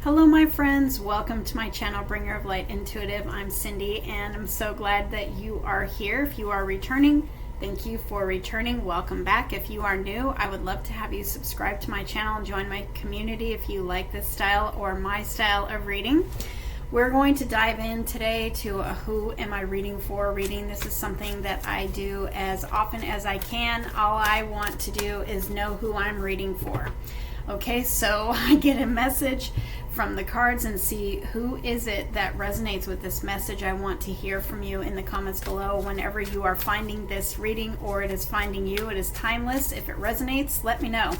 Hello my friends, welcome to my channel Bringer of Light Intuitive. I'm Cindy and I'm so glad that you are here. If you are returning, thank you for returning. Welcome back. If you are new, I would love to have you subscribe to my channel and join my community if you like this style or my style of reading. We're going to dive in today to a Who Am I Reading For reading. This is something that I do as often as I can. All I want to do is know who I'm reading for. Okay, so I get a message from the cards and see who is it that resonates with this message. I want to hear from you in the comments below whenever you are finding this reading or it is finding you. It is timeless. If it resonates, let me know.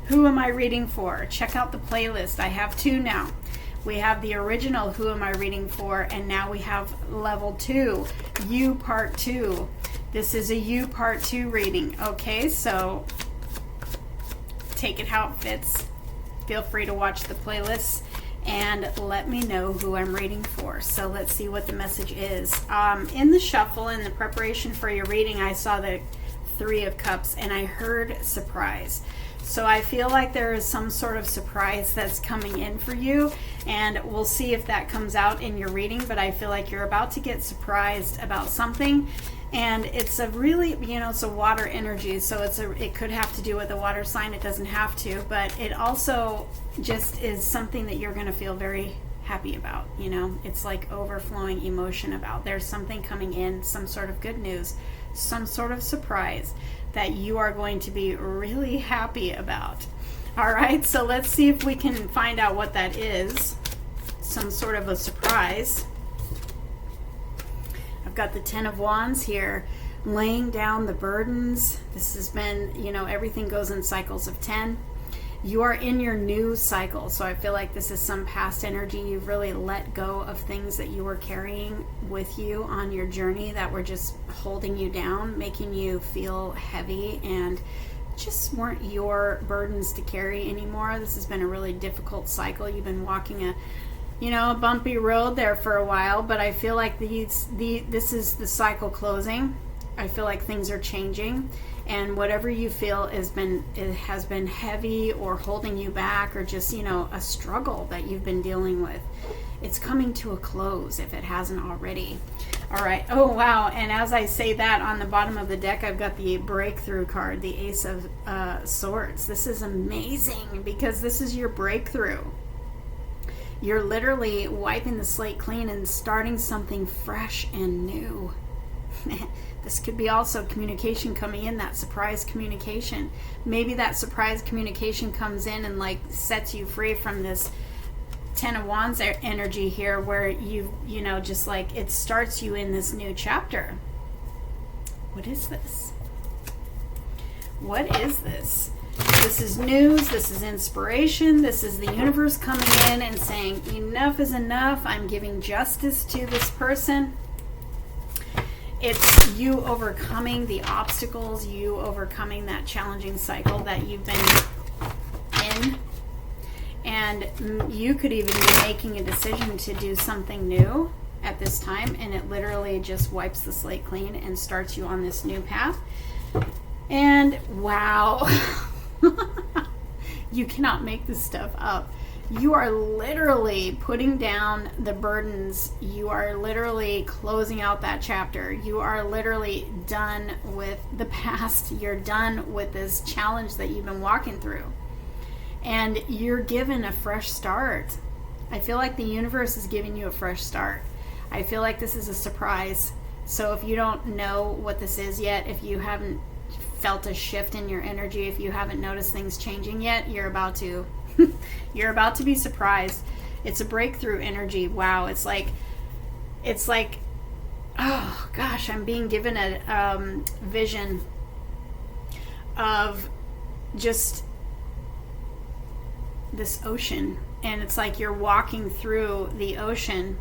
Who am I reading for? Check out the playlist. I have two now. We have the original Who Am I Reading For, and now we have level 2, You Part 2. This is a You Part 2 reading. Okay, so take it how it fits. Feel free to watch the playlists and let me know who I'm reading for. So let's see what the message is. In the shuffle, in the preparation for your reading, I saw the 3 of Cups and I heard surprise. So I feel like there is some sort of surprise that's coming in for you, and we'll see if that comes out in your reading, but I feel like you're about to get surprised about something. And it's a really, it's a water energy, so it could have to do with a water sign. It doesn't have to, but it also just is something that you're going to feel very happy about. It's like overflowing emotion about. There's something coming in, some sort of good news, some sort of surprise that you are going to be really happy about. All right, so let's see if we can find out what that is. Some sort of a surprise. I've got the 10 of Wands here, laying down the burdens. This has been, everything goes in cycles of 10. You are in your new cycle, so I feel like this is some past energy. You've really let go of things that you were carrying with you on your journey that were just holding you down, making you feel heavy, and just weren't your burdens to carry anymore. This has been a really difficult cycle. You've been walking a bumpy road there for a while, but I feel like this is the cycle closing. I feel like things are changing, and whatever you feel has been heavy or holding you back, or just a struggle that you've been dealing with, it's coming to a close if it hasn't already. All right. Oh wow. And as I say that, on the bottom of the deck I've got the breakthrough card, the Ace of Swords. This is amazing because this is your breakthrough. You're literally wiping the slate clean and starting something fresh and new. This could be also communication coming in, that surprise communication. Maybe that surprise communication comes in and sets you free from this 10 of Wands energy here, where just it starts you in this new chapter. What is this? What is this? This is news, this is inspiration, this is the universe coming in and saying, enough is enough, I'm giving justice to this person. It's you overcoming the obstacles, you overcoming that challenging cycle that you've been in. And you could even be making a decision to do something new at this time, and it literally just wipes the slate clean and starts you on this new path. And wow. You cannot make this stuff up. You are literally putting down the burdens. You are literally closing out that chapter. You are literally done with the past. You're done with this challenge that you've been walking through. And you're given a fresh start. I feel like the universe is giving you a fresh start. I feel like this is a surprise. So if you don't know what this is yet, if you haven't felt a shift in your energy, if you haven't noticed things changing yet, you're about to be surprised. It's a breakthrough energy. Wow. It's like oh gosh, I'm being given a vision of just this ocean, and it's like you're walking through the ocean,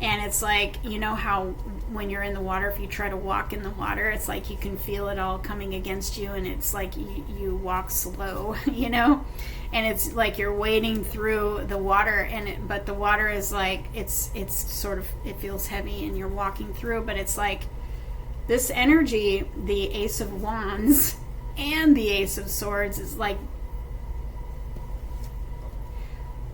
and it's like, how when you're in the water, if you try to walk in the water, it's like you can feel it all coming against you, and it's like you walk slow, and it's like you're wading through the water, but the water is like, it's sort of, it feels heavy and you're walking through, but it's like this energy, the Ace of Wands – and the Ace of Swords is like,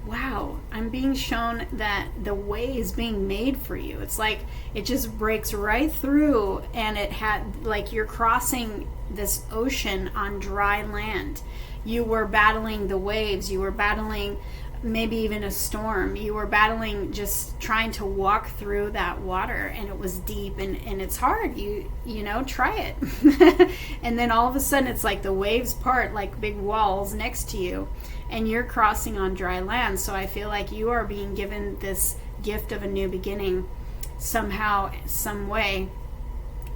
wow, I'm being shown that the way is being made for you. It's like it just breaks right through, and it had, like, you're crossing this ocean on dry land. You were battling the waves, you were battling maybe even a storm, you were battling just trying to walk through that water, and it was deep, and it's hard. You know, try it. And then all of a sudden it's like the waves part like big walls next to you, and you're crossing on dry land. So I feel like you are being given this gift of a new beginning somehow, some way.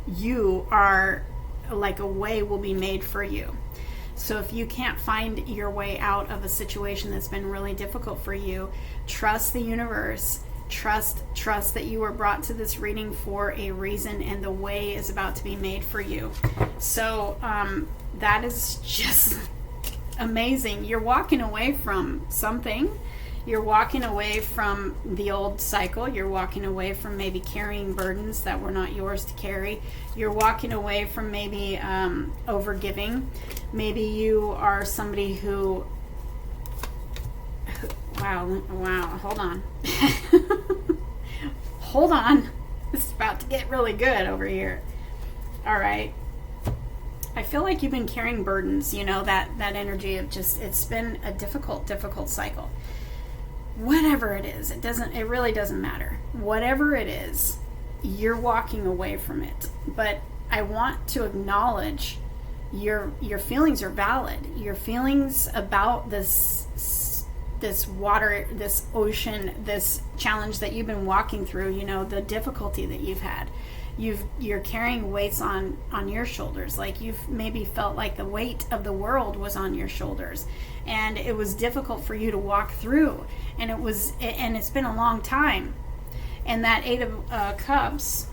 You are, like, a way will be made for you. So if you can't find your way out of a situation that's been really difficult for you, trust the universe. Trust that you were brought to this reading for a reason, and the way is about to be made for you. So that is just amazing. You're walking away from something. You're walking away from the old cycle. You're walking away from maybe carrying burdens that were not yours to carry. You're walking away from maybe overgiving. Maybe you are somebody who wow, hold on. Hold on. This is about to get really good over here. All right. I feel like you've been carrying burdens, you know, that energy of just, it's been a difficult cycle. Whatever it is, it really doesn't matter. Whatever it is, you're walking away from it. But I want to acknowledge your feelings are valid. Your feelings about this water, this ocean, this challenge that you've been walking through, you know, the difficulty that you've had. You're carrying weights on your shoulders. Like, you've maybe felt like the weight of the world was on your shoulders, and it was difficult for you to walk through, and it's been a long time. And that Eight of Cups,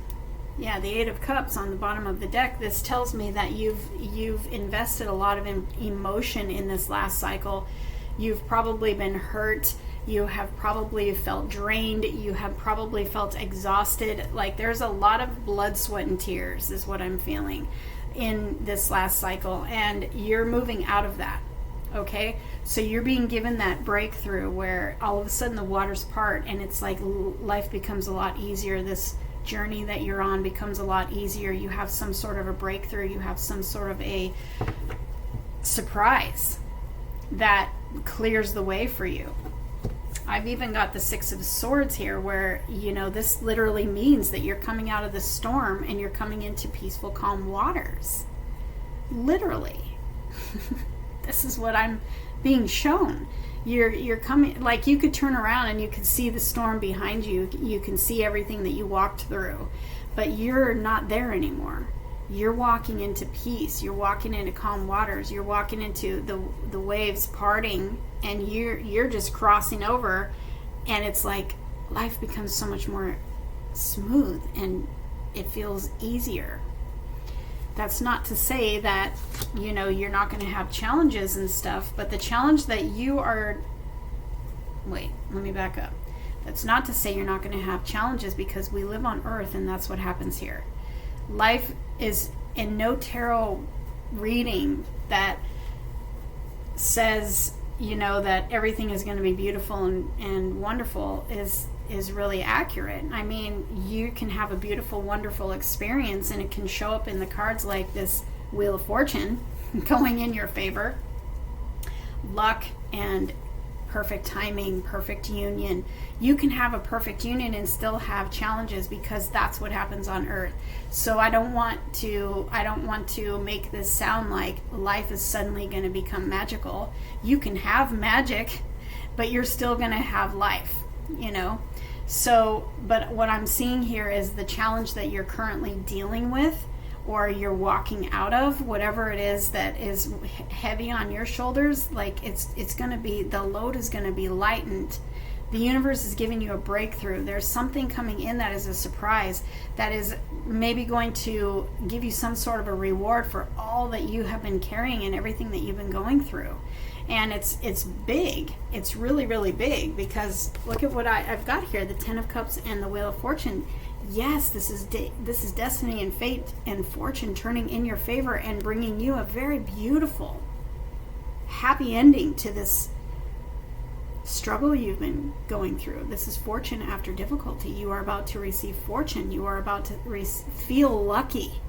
the Eight of Cups on the bottom of the deck, this tells me that you've invested a lot of emotion in this last cycle. You've probably been hurt. You have probably felt drained. You have probably felt exhausted. Like, there's a lot of blood, sweat, and tears is what I'm feeling in this last cycle. And you're moving out of that. Okay? So you're being given that breakthrough where all of a sudden the waters part, and it's like life becomes a lot easier. This journey that you're on becomes a lot easier. You have some sort of a breakthrough. You have some sort of a surprise that clears the way for you. I've even got the Six of Swords here, where, you know, this literally means that you're coming out of the storm and you're coming into peaceful, calm waters. Literally. This is what I'm being shown. You're coming, like, you could turn around and you could see the storm behind you. You can see everything that you walked through, but you're not there anymore. You're walking into peace. You're walking into calm waters. You're walking into the waves parting, and you're just crossing over, and it's like life becomes so much more smooth and it feels easier. That's not to say that, you know, you're not going to have challenges and stuff, but the challenge that you are... Wait, let me back up. That's not to say you're not going to have challenges, because we live on Earth, and that's what happens here. Life is, in no tarot reading that says, you know, that everything is going to be beautiful and wonderful is really accurate. I mean, you can have a beautiful, wonderful experience, and it can show up in the cards like this Wheel of Fortune going in your favor. Luck and perfect timing, perfect union. You can have a perfect union and still have challenges, because that's what happens on Earth. So I don't want to make this sound like life is suddenly going to become magical. You can have magic, but you're still going to have life, you know? So, but what I'm seeing here is the challenge that you're currently dealing with, or you're walking out of, whatever it is that is heavy on your shoulders, like it's going to be, the load is going to be lightened. The universe is giving you a breakthrough. There's something coming in that is a surprise, that is maybe going to give you some sort of a reward for all that you have been carrying and everything that you've been going through. And it's big. It's really, really big, because look at what I've got here, the Ten of Cups and the Wheel of Fortune. Yes, this is destiny and fate and fortune turning in your favor and bringing you a very beautiful, happy ending to this struggle you've been going through. This is fortune after difficulty. You are about to receive fortune. You are about to feel lucky.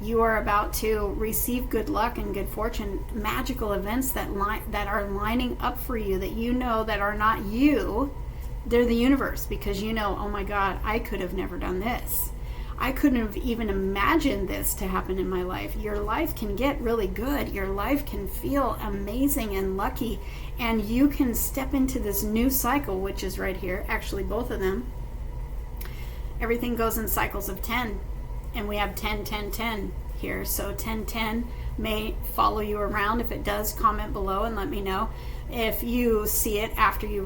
You are about to receive good luck and good fortune, magical events that are lining up for you, that you know that are not you. They're the universe, because you know, oh my God, I could have never done this. I couldn't have even imagined this to happen in my life. Your life can get really good. Your life can feel amazing and lucky, and you can step into this new cycle, which is right here. Actually, both of them. Everything goes in cycles of 10, and we have 10, 10, 10 here. So 10, 10 may follow you around. If it does, comment below and let me know. If you see it after you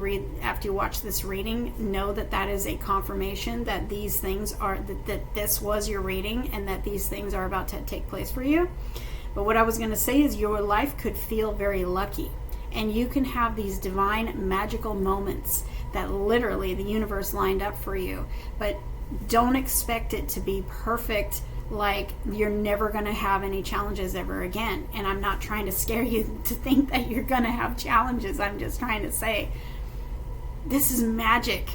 watch this reading, know that that is a confirmation that these things are, that this was your reading and that these things are about to take place for you. But what I was going to say is your life could feel very lucky, and you can have these divine magical moments that literally the universe lined up for you. But don't expect it to be perfect, like you're never going to have any challenges ever again. And I'm not trying to scare you to think that you're going to have challenges. I'm just trying to say this is magic.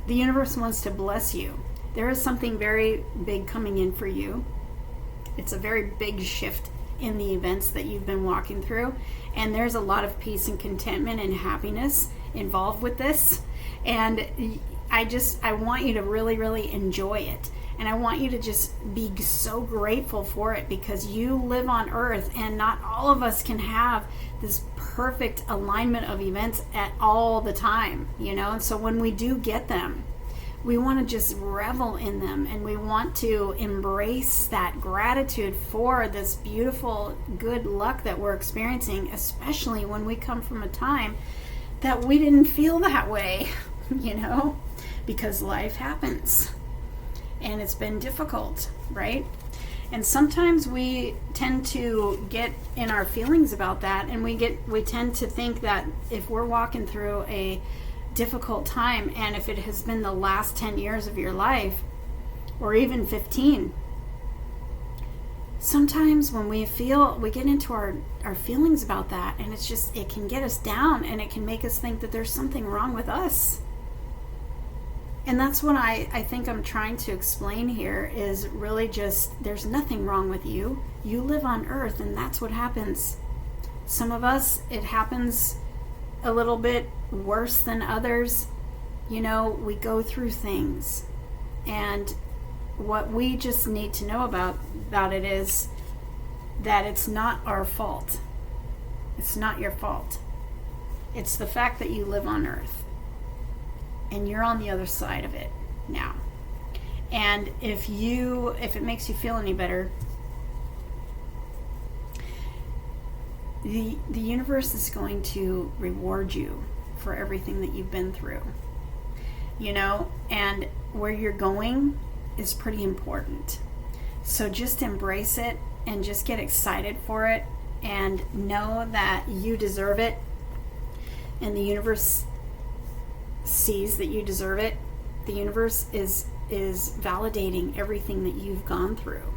The universe wants to bless you. There is something very big coming in for you. It's a very big shift in the events that you've been walking through, and there's a lot of peace and contentment and happiness involved with this. And I want you to really, really enjoy it. And I want you to just be so grateful for it, because you live on earth, and not all of us can have this perfect alignment of events at all the time, you know? And so when we do get them, we want to just revel in them, and we want to embrace that gratitude for this beautiful good luck that we're experiencing, especially when we come from a time that we didn't feel that way, you know, because life happens. And it's been difficult, right? And sometimes we tend to get in our feelings about that, and we tend to think that if we're walking through a difficult time, and if it has been the last 10 years of your life, or even 15, sometimes when we get into our feelings about that, and it can get us down, and it can make us think that there's something wrong with us. And that's what I think I'm trying to explain here, is really just, there's nothing wrong with you. You live on earth, and that's what happens. Some of us, it happens a little bit worse than others. You know, we go through things. And what we just need to know about it is that it's not our fault. It's not your fault. It's the fact that you live on earth. And you're on the other side of it now. And if it makes you feel any better, the universe is going to reward you for everything that you've been through. You know, and where you're going is pretty important. So just embrace it and just get excited for it, and know that you deserve it, and the universe sees that you deserve it. The universe is validating everything that you've gone through,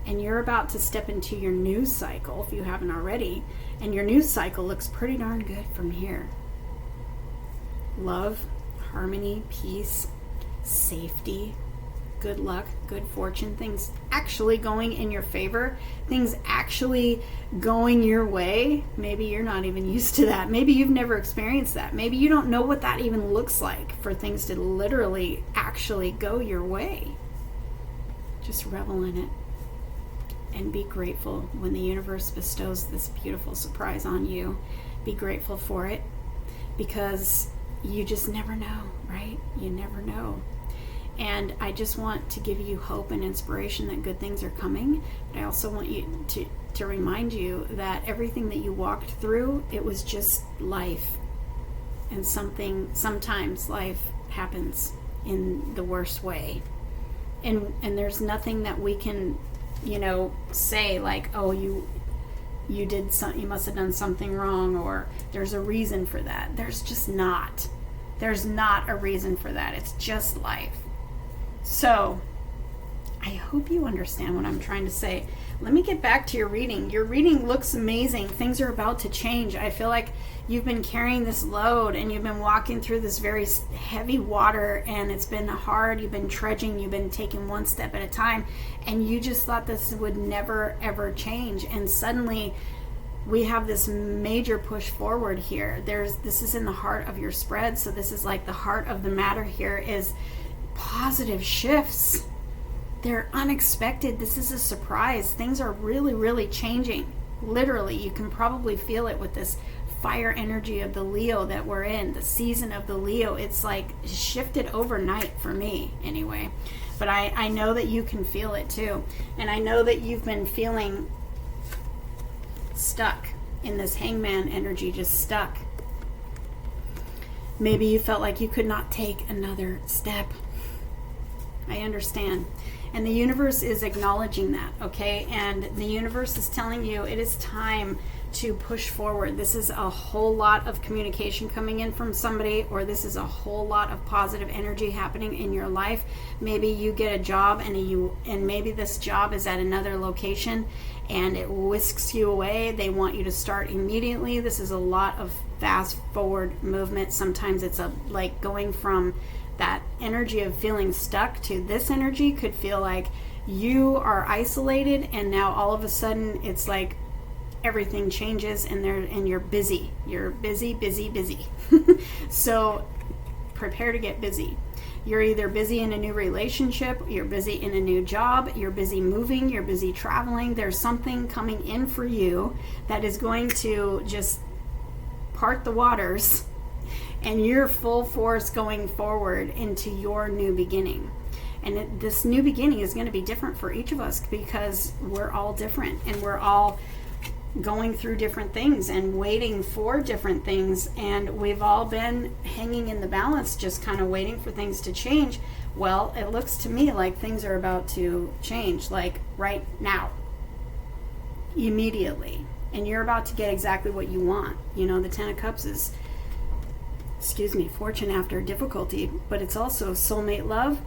and you're about to step into your new cycle if you haven't already, and your new cycle looks pretty darn good from here. Love, harmony, peace, safety, good luck, good fortune, things actually going in your favor, things actually going your way. Maybe you're not even used to that. Maybe you've never experienced that. Maybe you don't know what that even looks like, for things to literally actually go your way. Just revel in it and be grateful when the universe bestows this beautiful surprise on you. Be grateful for it, because you just never know, right? You never know. And I just want to give you hope and inspiration that good things are coming. But I also want you to remind you that everything that you walked through, it was just life. And sometimes life happens in the worst way. And there's nothing that we can, you know, say like, oh, you must have done something wrong, or there's a reason for that. There's just not. There's not a reason for that. It's just life. So I hope you understand what I'm trying to say. let me get back to your reading. Your reading looks amazing. Things are about to change. I feel like you've been carrying this load and you've been walking through this very heavy water, and it's been hard. You've been trudging. You've been taking one step at a time, and you just thought this would never, ever change. And suddenly we have this major push forward here. This is in the heart of your spread. So this is like the heart of the matter here is positive shifts. They're unexpected. This is a surprise. Things are really, really changing. Literally, you can probably feel it with this fire energy of the Leo that we're in, the season of the Leo. It's like shifted overnight for me anyway. But I know that you can feel it too. And I know that you've been feeling stuck in this hangman energy, just stuck. Maybe you felt like you could not take another step. I understand. And the universe is acknowledging that, okay? And the universe is telling you it is time to push forward. This is a whole lot of communication coming in from somebody, or this is a whole lot of positive energy happening in your life. Maybe you get a job and maybe this job is at another location and it whisks you away. They want you to start immediately. This is a lot of fast forward movement. Sometimes it's like going from that energy of feeling stuck to this energy could feel like you are isolated, and now all of a sudden it's like everything changes and you're busy. You're busy. So prepare to get busy. You're either busy in a new relationship, you're busy in a new job, you're busy moving, you're busy traveling. There's something coming in for you that is going to just part the waters, and you're full force going forward into your new beginning. And this new beginning is going to be different for each of us because we're all different and we're all going through different things and waiting for different things, and we've all been hanging in the balance, just kind of waiting for things to change. Well, it looks to me like things are about to change, like right now, immediately, and you're about to get exactly what you want. You know, the Ten of Cups is, fortune after difficulty, but it's also soulmate love.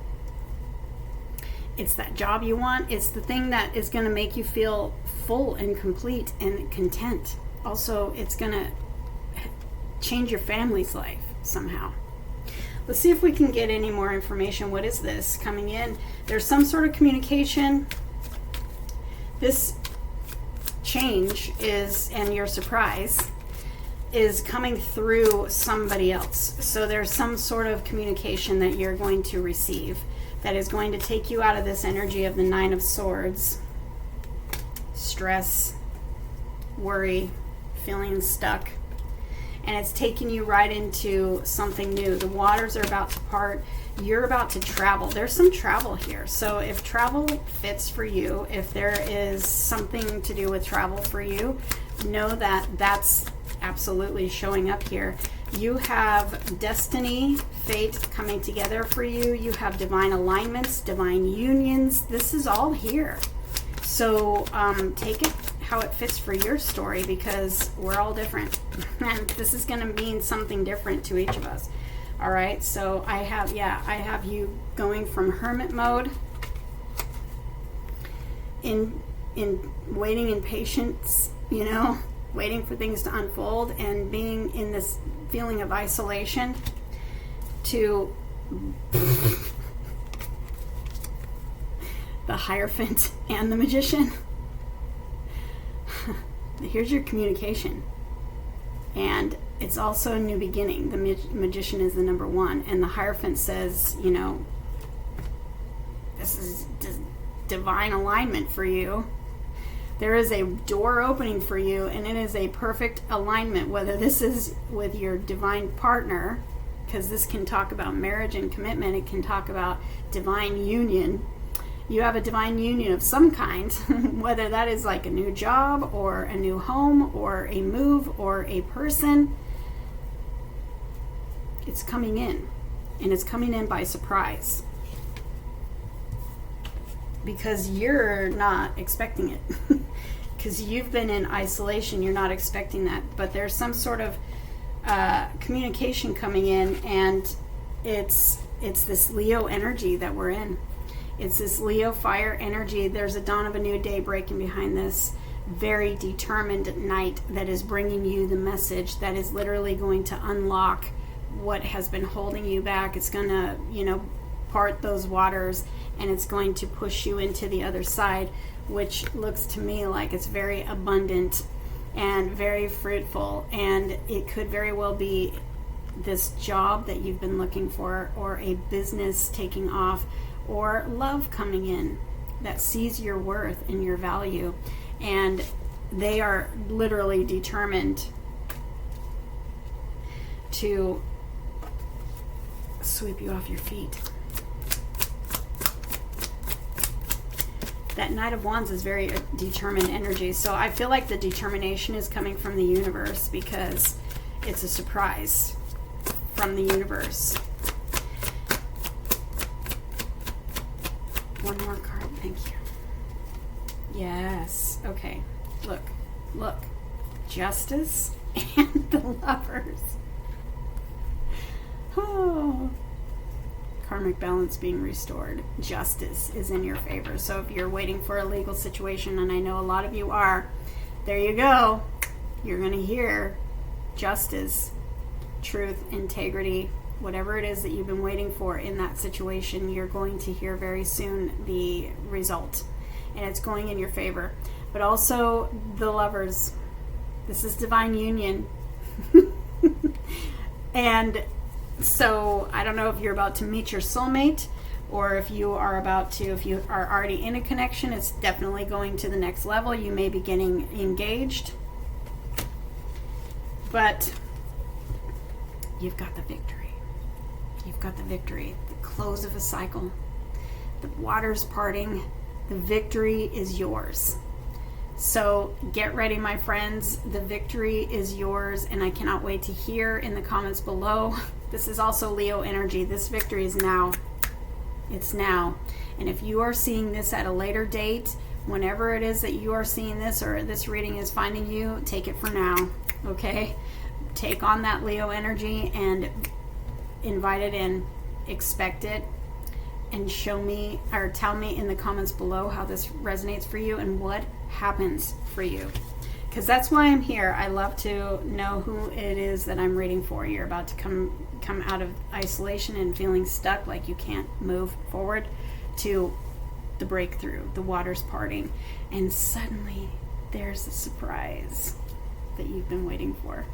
It's that job you want. It's the thing that is going to make you feel full and complete and content. Also, it's going to change your family's life somehow. Let's see if we can get any more information. What is this coming in? There's some sort of communication. This change is, and your surprise, is coming through somebody else. So there's some sort of communication that you're going to receive that is going to take you out of this energy of the Nine of Swords, stress, worry, feeling stuck, and it's taking you right into something new. The waters are about to part. You're about to travel. There's some travel here. So if travel fits for you, if there is something to do with travel for you, know that that's absolutely showing up here. You have destiny, fate coming together for you. You have divine alignments, divine unions. This is all here. So take it how it fits for your story, because we're all different. And this is going to mean something different to each of us. All right, so I have you going from hermit mode in waiting in patience, waiting for things to unfold and being in this feeling of isolation, to the Hierophant and the Magician. Here's your communication. And it's also a new beginning. The Magician is the number one. And the Hierophant says, this is divine alignment for you. There is a door opening for you, and it is a perfect alignment, whether this is with your divine partner, because this can talk about marriage and commitment. It can talk about divine union. You have a divine union of some kind, whether that is like a new job or a new home or a move or a person. It's coming in, and it's coming in by surprise, because you're not expecting it. Because you've been in isolation, you're not expecting that. But there's some sort of communication coming in, and it's this Leo energy that we're in. It's this Leo fire energy. There's a dawn of a new day breaking behind this very determined knight that is bringing you the message that is literally going to unlock what has been holding you back. It's going to, part those waters, and it's going to push you into the other side, which looks to me like it's very abundant and very fruitful. And it could very well be this job that you've been looking for, or a business taking off, or love coming in that sees your worth and your value. And they are literally determined to sweep you off your feet. That Knight of Wands is very determined energy. So I feel like the determination is coming from the universe, because it's a surprise from the universe. One more card, thank you. Yes, okay. Look. Justice and the Lovers. Oh. Karmic balance being restored. Justice is in your favor. So if you're waiting for a legal situation, and I know a lot of you are, there you go. You're going to hear justice, truth, integrity, whatever it is that you've been waiting for in that situation. You're going to hear very soon the result, and it's going in your favor. But also the Lovers. This is divine union. And so I don't know if you're about to meet your soulmate, or if you are already in a connection, it's definitely going to the next level. You may be getting engaged, but you've got the victory. You've got the victory. The close of a cycle. The waters parting. The victory is yours. So get ready, my friends. The victory is yours, and I cannot wait to hear in the comments below. This is also Leo energy. This victory is now. It's now. And if you are seeing this at a later date, whenever it is that you are seeing this, or this reading is finding you, take it for now, okay? Take on that Leo energy and invite it in. Expect it. And show me, or tell me in the comments below how this resonates for you and what happens for you, because that's why I'm here. I love to know who it is that I'm reading for. You're about to come out of isolation and feeling stuck, like you can't move forward, to the breakthrough, the waters parting, and suddenly there's a surprise that you've been waiting for.